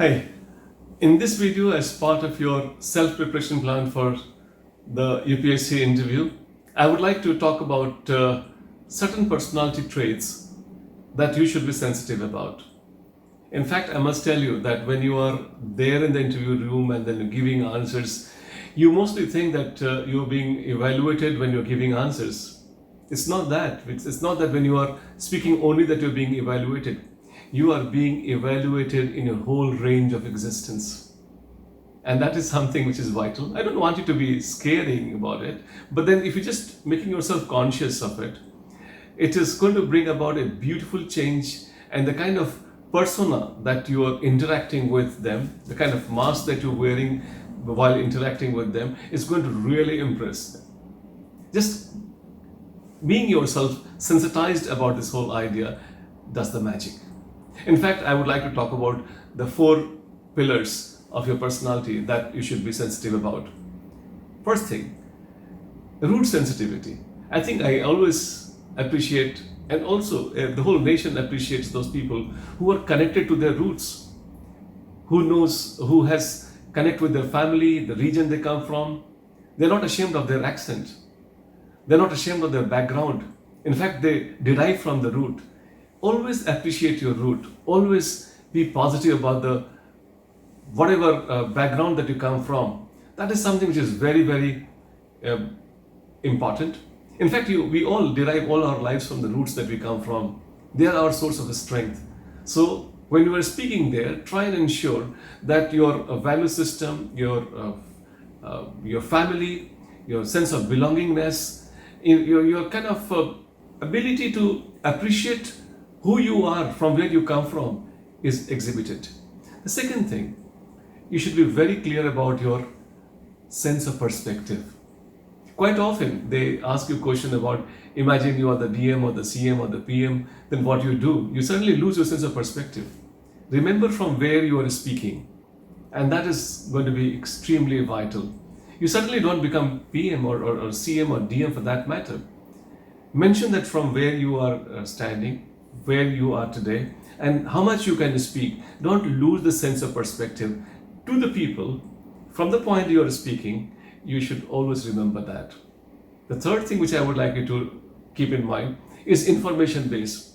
Hi, in this video, as part of your self-preparation plan for the UPSC interview, I would like to talk about certain personality traits that you should be sensitive about. In fact, I must tell you that when you are there in the interview room and then you're giving answers, you mostly think that you're being evaluated when you're giving answers. It's not that. It's not that when you are speaking only that you're being evaluated. You are being evaluated in a whole range of existence. And that is something which is vital. I don't want you to be scaring about it, but then if you're just making yourself conscious of it, it is going to bring about a beautiful change, and the kind of persona that you are interacting with them, the kind of mask that you're wearing while interacting with them is going to really impress them. Just being yourself sensitized about this whole idea does the magic. In fact, I would like to talk about the 4 pillars of your personality that you should be sensitive about. First thing, root sensitivity. I think I always appreciate, and also the whole nation appreciates those people who are connected to their roots, who has connect with their family, the region they come from. They're not ashamed of their accent. They're not ashamed of their background. In fact, they derive from the root. Always appreciate your root. Always be positive about the whatever background that you come from. That is something which is very, very important. In fact, we all derive all our lives from the roots that we come from. They are our source of strength. So when you are speaking there, try and ensure that your value system, your family, your sense of belongingness, your kind of ability to appreciate who you are from where you come from is exhibited. The second thing, you should be very clear about your sense of perspective. Quite often they ask you a question about, imagine you are the DM or the CM or the PM, then what you do? You suddenly lose your sense of perspective. Remember from where you are speaking, and that is going to be extremely vital. You suddenly don't become PM or CM or DM for that matter. Mention that from where you are standing, where you are today, and how much you can speak. Don't lose the sense of perspective. To the people, from the point you are speaking, you should always remember that. The third thing which I would like you to keep in mind is information based.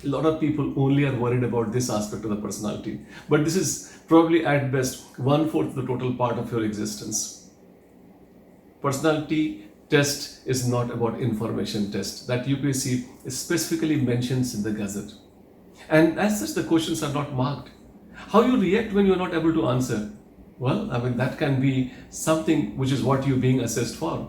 A lot of people only are worried about this aspect of the personality, but this is probably at best 1/4 the total part of your existence. Personality test is not about information test that UPSC specifically mentions in the Gazette. And as such, the questions are not marked. How you react when you're not able to answer? Well, that can be something which is what you're being assessed for.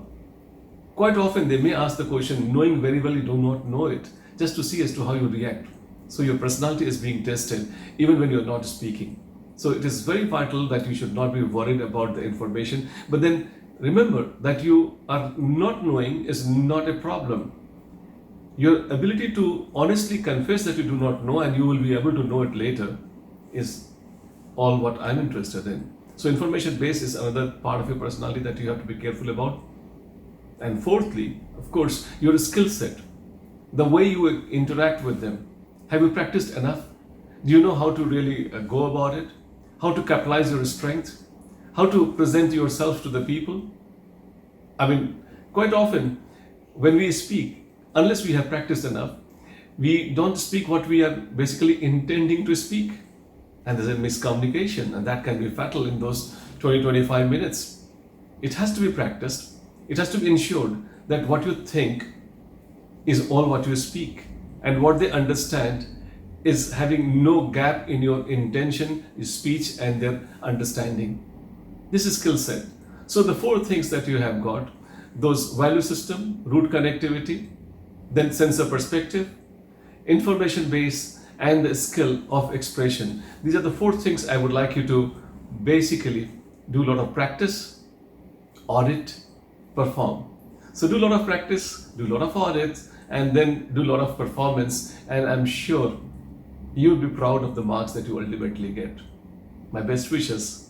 Quite often they may ask the question knowing very well you do not know it, just to see as to how you react. So your personality is being tested even when you're not speaking. So it is very vital that you should not be worried about the information, but then remember that you are not knowing is not a problem. Your ability to honestly confess that you do not know and you will be able to know it later is all what I'm interested in. So information base is another part of your personality that you have to be careful about. And fourthly, of course, your skill set, the way you interact with them. Have you practiced enough? Do you know how to really go about it? How to capitalize your strength? How to present yourself to the people? Quite often when we speak, unless we have practiced enough, we don't speak what we are basically intending to speak. And there's a miscommunication, and that can be fatal in those 20-25 minutes. It has to be practiced. It has to be ensured that what you think is all what you speak, and what they understand is having no gap in your intention, your speech, and their understanding. This is skill set. So the 4 things that you have got, those value system, root connectivity, then sense of perspective, information base, and the skill of expression. These are the 4 things I would like you to basically do a lot of practice, audit, perform. So do a lot of practice, do a lot of audits, and then do a lot of performance, and I'm sure you'll be proud of the marks that you ultimately get. My best wishes.